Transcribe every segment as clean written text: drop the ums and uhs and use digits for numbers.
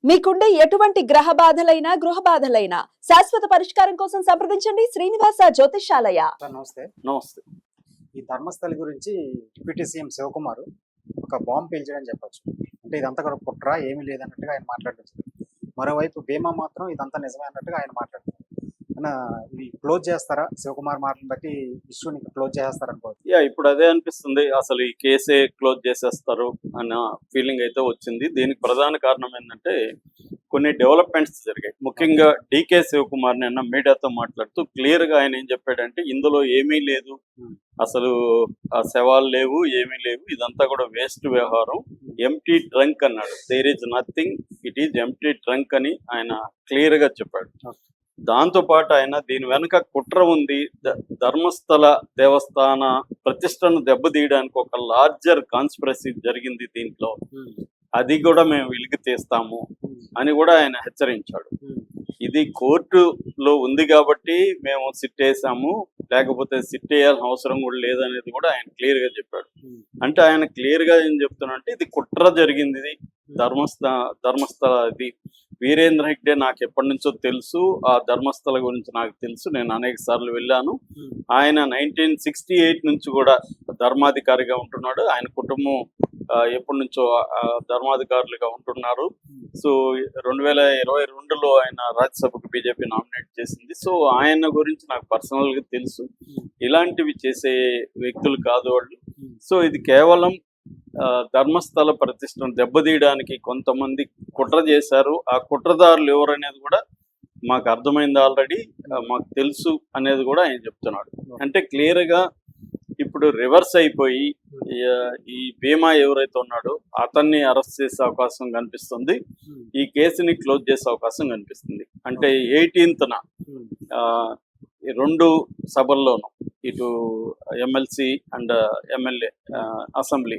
మీకుండే ఎటువంటి గ్రహ బాధలైనా గృహ బాధలైనా శాశ్వత పరిష్కారం కోసం సంప్రదించండి శ్రీనివాస జ్యోతిషాలయ. నమస్తే. నమస్తే. ఈ ధర్మస్థలి గురించి డిప్యూటీ సీఎం శివకుమార్ ఒక బాంబు పేల్చాడని చెప్పొచ్చు. అంటే ఇదంతా కూడా కుట్ర ఏమీ లేదన్నట్టుగా ఆయన మాట్లాడుతుంది. మరోవైపు భీమా మాత్రం ఇదంతా నిజమే అన్నట్టుగా ఆయన మాట్లాడుతున్నారు. ఇది క్లోజ్ చేస్తారా? శివకుమార్ మాటలను బట్టి ఇష్యూని క్లోజ్ చేస్తారా అనుకోవచ్చు. ఇప్పుడు అదే అనిపిస్తుంది. అసలు ఈ కేసే క్లోజ్ చేసేస్తారు అన్న ఫీలింగ్ అయితే వచ్చింది. దీనికి ప్రధాన కారణం ఏంటంటే కొన్ని డెవలప్మెంట్స్ జరిగాయి. ముఖ్యంగా డీకే శివకుమార్ నిన్న మీడియాతో మాట్లాడుతూ క్లియర్ గా ఆయన ఏం చెప్పాడంటే ఇందులో ఏమీ లేదు, అసలు ఆ శవాలు లేవు, ఏమీ లేవు, ఇదంతా కూడా వేస్ట్ వ్యవహారం, ఎంప్టీ ట్రంక్ అన్నాడు. There is nothing, it is empty trunk అని ఆయన క్లియర్ గా చెప్పాడు. దాంతో పాటు ఆయన దీని వెనుక కుట్ర ఉంది, ధర్మస్థల దేవస్థాన ప్రతిష్టను దెబ్బతీయడానికి ఒక లార్జర్ కాన్స్పిరసీ జరిగింది దీంట్లో, అది కూడా మేము వెలికి తీస్తాము అని కూడా ఆయన హెచ్చరించాడు. ఇది కోర్టులో ఉంది కాబట్టి మేము సిట్ వేసాము, లేకపోతే సిట్ వేయాల్సిన అవసరం కూడా లేదనేది కూడా ఆయన క్లియర్ గా చెప్పాడు. అంటే ఆయన క్లియర్ గా ఏం చెప్తున్నా, ఇది కుట్ర జరిగింది, ఇది ధర్మస్థల ఇది వీరేంద్ర హెగ్డే నాకు ఎప్పటి నుంచో తెలుసు, ఆ ధర్మస్థల గురించి నాకు తెలుసు, నేను అనేక సార్లు వెళ్ళాను. ఆయన 1968 నుంచి కూడా ధర్మాధికారిగా ఉంటున్నాడు, ఆయన కుటుంబం ఎప్పటి నుంచో ధర్మాధికారులుగా ఉంటున్నారు. సో 2022లో ఆయన రాజ్యసభకు బీజేపీ నామినేట్ చేసింది. సో ఆయన గురించి నాకు పర్సనల్ గా తెలుసు, ఇలాంటివి చేసే వ్యక్తులు కాదు వాళ్ళు. సో ఇది కేవలం ధర్మస్థల ప్రతిష్టను దెబ్బతీయడానికి కొంతమంది కుట్ర చేశారు. ఆ కుట్రదారులు ఎవరనేది కూడా మాకు అర్థమైంది, ఆల్రెడీ మాకు తెలుసు అనేది కూడా ఆయన చెప్తున్నాడు. అంటే క్లియర్ గా ఇప్పుడు రివర్స్ అయిపోయి ఈ భీమా ఎవరైతే ఉన్నాడో అతన్ని అరెస్ట్ చేసే అవకాశం కనిపిస్తుంది, ఈ కేసుని క్లోజ్ చేసే అవకాశం కనిపిస్తుంది. అంటే 18న రెండు సభల్లోనూ, ఇటు ఎమ్మెల్సీ అండ్ ఎమ్మెల్యే అసెంబ్లీ,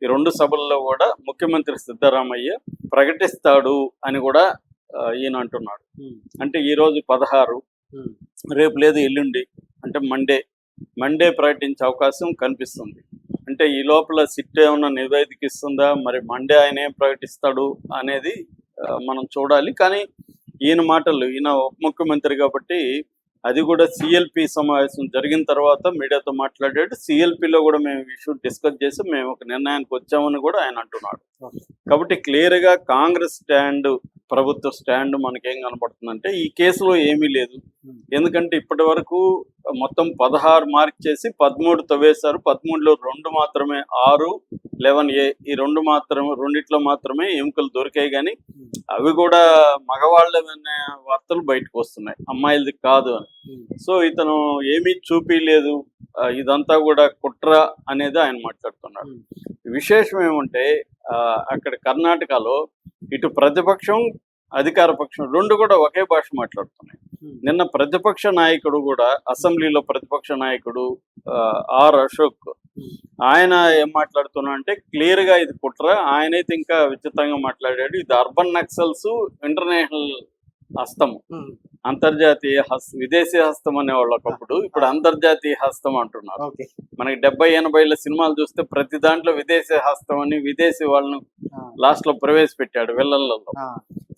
ఈ రెండు సభల్లో కూడా ముఖ్యమంత్రి సిద్ధరామయ్య ప్రకటిస్తాడు అని కూడా ఈయన అంటున్నాడు. అంటే ఈరోజు 16, రేపు లేదు ఎల్లుండి, అంటే మండే ప్రకటించే అవకాశం కనిపిస్తుంది. అంటే ఈ లోపల సిట్ ఏమన్నా నివేదిక ఇస్తుందా, మరి మండే ఆయన ఏం ప్రకటిస్తాడు అనేది మనం చూడాలి. కానీ ఈయన మాటలు, ఈయన ఉప ముఖ్యమంత్రి కాబట్టి అది కూడా సిఎల్పి సమావేశం జరిగిన తర్వాత మీడియాతో మాట్లాడాడు. సిఎల్పిలో కూడా మేము ఇష్యూ డిస్కస్ చేసి మేము ఒక నిర్ణయానికి వచ్చామని కూడా ఆయన అంటున్నాడు. కాబట్టి క్లియర్ గా కాంగ్రెస్ స్టాండ్, ప్రభుత్వ స్టాండ్ మనకేం కనపడుతుందంటే ఈ కేసులో ఏమీ లేదు. ఎందుకంటే ఇప్పటి వరకు మొత్తం 16 మార్క్ చేసి 13 తవ్వేశారు. 13లో 2 మాత్రమే, 6, 11A, ఈ రెండిట్లో మాత్రమే ఎముకలు దొరికాయి. కానీ అవి కూడా మగవాళ్ళనే వార్తలు బయటకు వస్తున్నాయి, అమ్మాయిలది కాదు అని. సో ఇతను ఏమీ చూపించలేదు, ఇదంతా కూడా కుట్ర అనేది ఆయన మాట్లాడుతున్నాడు. విశేషం ఏమంటే అక్కడ కర్ణాటకలో ఇటు ప్రతిపక్షం అధికార పక్షం రెండు కూడా ఒకే భాష మాట్లాడుతున్నాయి. నిన్న ప్రతిపక్ష నాయకుడు కూడా, అసెంబ్లీలో ప్రతిపక్ష నాయకుడు ఆర్ అశోక్, ఆయన ఏం మాట్లాడుతున్నా అంటే క్లియర్ గా ఇది కుట్ర. ఆయనైతే ఇంకా విచిత్రంగా మాట్లాడాడు, ఇది అర్బన్ నక్సల్స్ ఇంటర్నేషనల్ హస్తము, అంతర్జాతీయ విదేశీ హస్తం అనేవాళ్ళు ఒకప్పుడు, ఇప్పుడు అంతర్జాతీయ హస్తం అంటున్నారు. మనకి 70-80ల సినిమాలు చూస్తే ప్రతి దాంట్లో విదేశీ హస్తం అని విదేశీ వాళ్ళను లాస్ట్ లో ప్రవేశపెట్టాడు విల్లల్లో.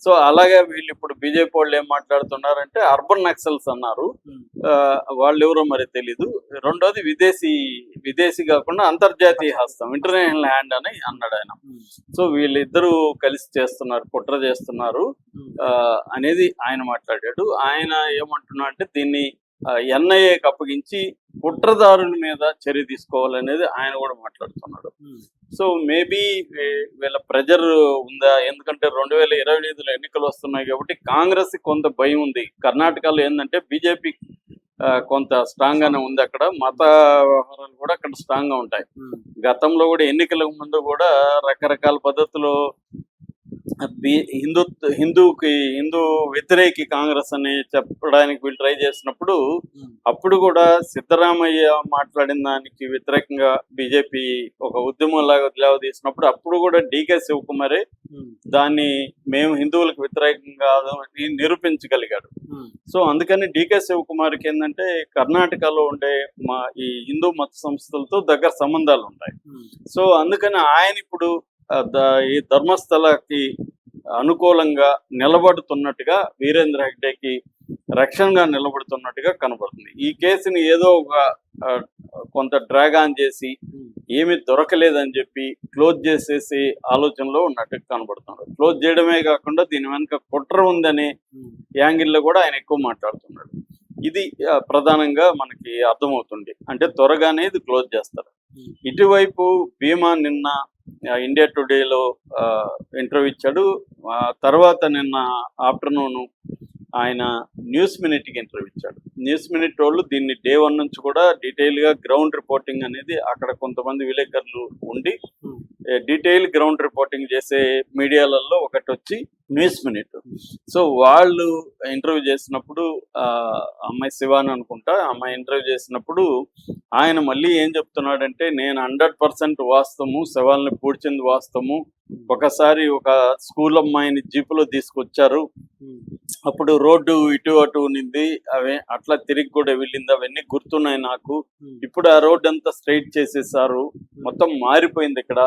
సో అలాగే వీళ్ళు ఇప్పుడు బీజేపీ వాళ్ళు ఏం మాట్లాడుతున్నారంటే అర్బన్ నక్సల్స్ అన్నారు, వాళ్ళు ఎవరో మరి తెలీదు. రెండోది విదేశీ కాకుండా అంతర్జాతీయ హస్తం, ఇంటర్నేషనల్ హ్యాండ్ అని అన్నాడు ఆయన. సో వీళ్ళిద్దరూ కలిసి చేస్తున్నారు, కుట్ర చేస్తున్నారు అనేది ఆయన మాట్లాడాడు. ఆయన ఏమంటున్నా అంటే దీన్ని ఎన్ఐఏకి అప్పగించి కుట్రదారుల మీద చర్య తీసుకోవాలనేది ఆయన కూడా మాట్లాడుతున్నాడు. సో మేబీ వీళ్ళ ప్రెజర్ ఉందా, ఎందుకంటే 2025లో ఎన్నికలు వస్తున్నాయి కాబట్టి కాంగ్రెస్ కొంత భయం ఉంది. కర్ణాటకలో ఏంటంటే బీజేపీ కొంత స్ట్రాంగ్ గానే ఉంది, అక్కడ మత వ్యవహారాలు కూడా అక్కడ స్ట్రాంగ్ గా ఉంటాయి. గతంలో కూడా ఎన్నికలకు ముందు కూడా రకరకాల పద్ధతులు హిందూ వ్యతిరేకి కాంగ్రెస్ అని చెప్పడానికి వీళ్ళు ట్రై చేసినప్పుడు, అప్పుడు కూడా సిద్ధరామయ్య మాట్లాడిన దానికి వ్యతిరేకంగా బీజేపీ ఒక ఉద్యమంలాగా తీసినప్పుడు అప్పుడు కూడా డీకే శివకుమారే దాన్ని మేము హిందువులకు వ్యతిరేకంగా నిరూపించగలిగాడు. సో అందుకని డీకే శివకుమార్కి ఏంటంటే కర్ణాటకలో ఉండే ఈ హిందూ మత సంస్థలతో దగ్గర సంబంధాలు ఉంటాయి. సో అందుకని ఆయన ఇప్పుడు ఈ ధర్మస్థలకి అనుకూలంగా నిలబడుతున్నట్టుగా వీరేంద్ర హెగ్డేకి రక్షణగా నిలబడుతున్నట్టుగా కనబడుతుంది. ఈ కేసుని ఏదో ఒక కొంత డ్రాగ్ ఆన్ చేసి ఏమీ దొరకలేదని చెప్పి క్లోజ్ చేసేసి ఆలోచనలో ఉన్నట్టుగా కనబడుతున్నారు. క్లోజ్ చేయడమే కాకుండా దీని వెనుక కుట్ర ఉందనే యాంగిల్లో కూడా ఆయన ఎక్కువ మాట్లాడుతున్నాడు. ఇది ప్రధానంగా మనకి అర్థమవుతుంది. అంటే త్వరగానే ఇది క్లోజ్ చేస్తారు. ఇటువైపు భీమా నిన్న ఇండియా టుడేలో ఇంటర్వ్యూ ఇచ్చాడు. తర్వాత నిన్న ఆఫ్టర్నూన్ ఆయన న్యూస్ మినిట్కి ఇంటర్వ్యూ ఇచ్చాడు. న్యూస్ మినిట్ వాళ్ళు దీన్ని డే 1 నుంచి కూడా డీటెయిల్గా గ్రౌండ్ రిపోర్టింగ్ అనేది అక్కడ కొంతమంది విలేకరులు ఉండి డీటెయిల్ గ్రౌండ్ రిపోర్టింగ్ చేసే మీడియాలలో ఒకటి వచ్చి న్యూస్ మినిట్. సో వాళ్ళు ఇంటర్వ్యూ చేసినప్పుడు అమ్మాయి శివాని అనుకుంటా, అమ్మాయి ఇంటర్వ్యూ చేసినప్పుడు ఆయన మళ్ళీ ఏం చెప్తున్నాడంటే, నేను 100% వాస్తవము, శవాల్ని పూడ్చింది వాస్తవము. ఒకసారి ఒక స్కూల్ అమ్మాయిని జీపులో తీసుకొచ్చారు, అప్పుడు రోడ్డు ఇటు అటు ఉన్నింది, అవే అట్లా తిరిగి కూడా వెళ్ళింది, అవన్నీ గుర్తున్నాయి నాకు. ఇప్పుడు ఆ రోడ్డు అంతా స్ట్రైట్ చేసేసారు, మొత్తం మారిపోయింది ఇక్కడ.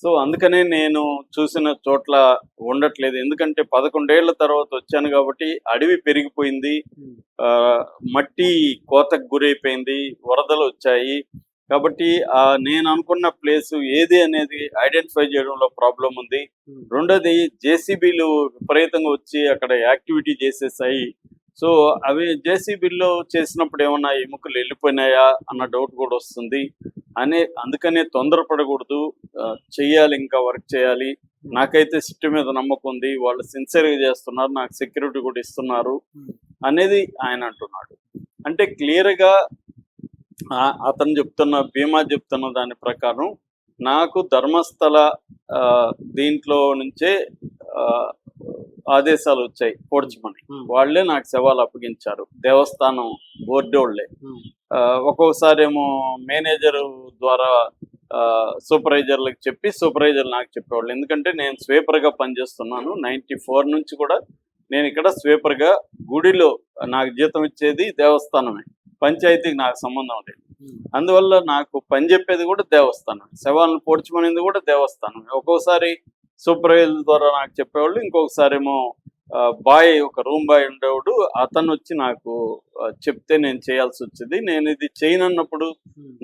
సో అందుకనే నేను చూసిన చోట్ల ఉండట్లేదు, ఎందుకంటే 11 ఏళ్ల తర్వాత వచ్చాను కాబట్టి అడవి పెరిగిపోయింది, మట్టి కోతకు గురైపోయింది, వరదలు వచ్చాయి కాబట్టి నేను అనుకున్న ప్లేస్ ఏది అనేది ఐడెంటిఫై చేయడంలో ప్రాబ్లం ఉంది. రెండోది జేసీబీలు విపరీతంగా వచ్చి అక్కడ యాక్టివిటీ చేసేసాయి. సో అవి జేసీబీల్లో చేసినప్పుడు ఏమన్నా ఎముకలు వెళ్ళిపోయినాయా అన్న డౌట్ కూడా వస్తుంది. అందుకనే తొందరపడకూడదు, చెయ్యాలి, ఇంకా వర్క్ చేయాలి. నాకైతే సిట్టు మీద నమ్మకం ఉంది, వాళ్ళు సిన్సియర్గా చేస్తున్నారు, నాకు సెక్యూరిటీ కూడా ఇస్తున్నారు అనేది ఆయన అంటున్నాడు. అంటే క్లియర్గా అతను భీమా చెప్తున్న దాని ప్రకారం నాకు ధర్మస్థల దీంట్లో నుంచే ఆదేశాలు వచ్చాయి, పోడ్చమని. వాళ్లే నాకు శవాలు అప్పగించారు, దేవస్థానం బోర్డు వాళ్ళే. ఒక్కొక్కసారి ఏమో మేనేజర్ ద్వారా సూపర్వైజర్లకు చెప్పి సూపర్వైజర్ నాకు చెప్పేవాళ్ళు, ఎందుకంటే నేను స్వీపర్గా పనిచేస్తున్నాను. 94 నుంచి కూడా నేను ఇక్కడ స్వీపర్గా, గుడిలో నాకు జీతం ఇచ్చేది దేవస్థానమే, పంచాయతీకి నాకు సంబంధం లేదు. అందువల్ల నాకు పని చెప్పేది కూడా దేవస్థానం, శవాలను పోడ్చమనేది కూడా దేవస్థానం. ఒక్కోసారి సూపర్వైజర్ ద్వారా నాకు చెప్పేవాళ్ళు, ఇంకొకసారి ఏమో బాయ్, ఒక రూమ్ బాయ్ ఉండేవాడు, అతను వచ్చి నాకు చెప్తే నేను చేయాల్సి వచ్చింది. నేను ఇది చేయనన్నప్పుడు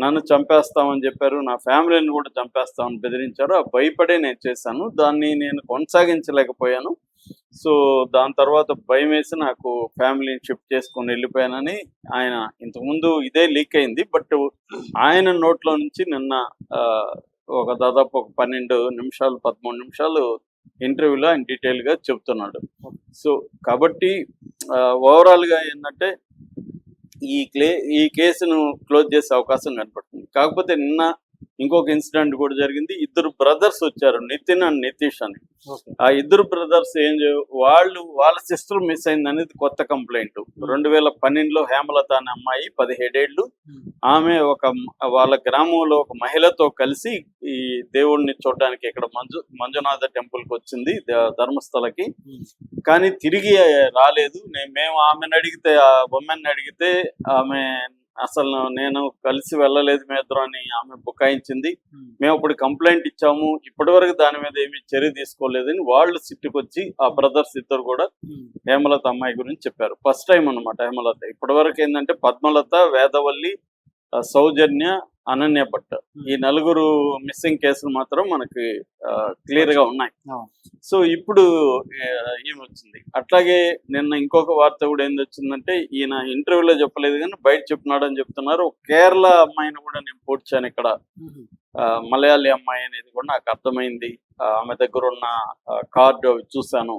నన్ను చంపేస్తామని చెప్పారు, నా ఫ్యామిలీని కూడా చంపేస్తామని బెదిరించారు. ఆ భయపడే నేను చేశాను, దాన్ని నేను కొనసాగించలేకపోయాను. సో దాని తర్వాత భయం వేసి నాకు ఫ్యామిలీని షిఫ్ట్ చేసుకొని వెళ్ళిపోయానని ఆయన ఇంతకుముందు ఇదే లీక్ అయింది. బట్ ఆయన నోట్లో నుంచి నిన్న ఒక దాదాపు ఒక 12 నిమిషాలు 13 నిమిషాలు ఇంటర్వ్యూలో ఆయన డీటెయిల్గా చెప్తున్నాడు. సో కాబట్టి ఓవరాల్గా ఏంటంటే ఈ కేసును క్లోజ్ చేసే అవకాశం కనపడుతుంది. కాకపోతే నిన్న ఇంకొక ఇన్సిడెంట్ కూడా జరిగింది. 2 బ్రదర్స్ వచ్చారు, నితిన్ అండ్ నితీష్ అని. ఆ 2 బ్రదర్స్ వాళ్ళ సిస్టర్ మిస్ అయింది అనేది కొత్త కంప్లైంట్. 2012లో హేమలత అనే అమ్మాయి 17 ఏళ్ళు, ఆమె వాళ్ళ గ్రామంలో ఒక మహిళతో కలిసి ఈ దేవుడిని చూడడానికి ఇక్కడ మంజునాథ టెంపుల్కి వచ్చింది, ధర్మస్థలకి. కానీ తిరిగి రాలేదు. మేము ఆమెను అడిగితే, ఆ ఉమెన్ అడిగితే, ఆమె అసలు నేను కలిసి వెళ్ళలేదు మేద్రం అని ఆమె బుకాయించింది. మేము ఇప్పుడు కంప్లైంట్ ఇచ్చాము, ఇప్పటి వరకు దాని మీద ఏమీ చర్య తీసుకోలేదని వాళ్ళు సిట్టుకొచ్చి ఆ బ్రదర్స్ 2 కూడా హేమలత అమ్మాయి గురించి చెప్పారు. ఫస్ట్ టైం అనమాట హేమలత. ఇప్పటి వరకు ఏంటంటే పద్మలత, వేదవల్లి, సౌజన్య, అనన్య భట్, ఈ 4 మిస్సింగ్ కేసులు మాత్రం మనకి క్లియర్ గా ఉన్నాయి. సో ఇప్పుడు ఏమి వచ్చింది. అట్లాగే నిన్న ఇంకొక వార్త కూడా ఏంది వచ్చిందంటే, ఈయన ఇంటర్వ్యూలో చెప్పలేదు కానీ బయట చెప్తున్నాడు అని చెప్తున్నారు. కేరళ అమ్మాయిని కూడా నేను పోడ్చాను ఇక్కడ, మలయాళీ అమ్మాయి అనేది కూడా నాకు అర్థమైంది, ఆమె దగ్గర ఉన్న కార్డు అవి చూశాను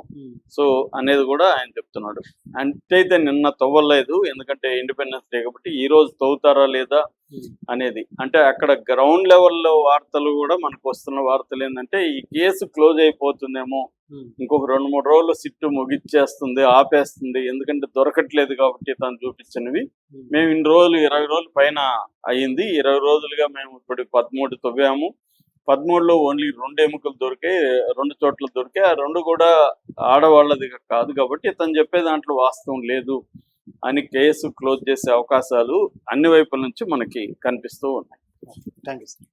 సో అనేది కూడా ఆయన చెప్తున్నాడు. అంటే నిన్న తవ్వలేదు, ఎందుకంటే ఇండిపెండెన్స్ డే కాబట్టి. ఈ రోజు తవ్వుతారా లేదా అనేది, అంటే అక్కడ గ్రౌండ్ లెవెల్లో వార్తలు కూడా మనకు వస్తున్న వార్తలు ఏంటంటే, ఈ కేసు క్లోజ్ అయిపోతుందేమో, ఇంకొక 2-3 రోజులు సిట్టు ముగిచ్చేస్తుంది, ఆపేస్తుంది, ఎందుకంటే దొరకట్లేదు కాబట్టి తను చూపించినవి. మేము ఇన్ని రోజులు 20 రోజుల పైన అయ్యింది, 20 రోజులుగా మేము ఇప్పుడు 13 తవ్వాము. 13లో ఓన్లీ 2 ఎముకలు దొరికాయి, 2 చోట్ల దొరికాయి. ఆ 2 కూడా ఆడవాళ్ళది కాదు కాబట్టి తను చెప్పే దాంట్లో వాస్తవం లేదు అని కేసు క్లోజ్ చేసే అవకాశాలు అన్ని వైపుల నుంచి మనకి కనిపిస్తూ ఉన్నాయి. Thank you sir.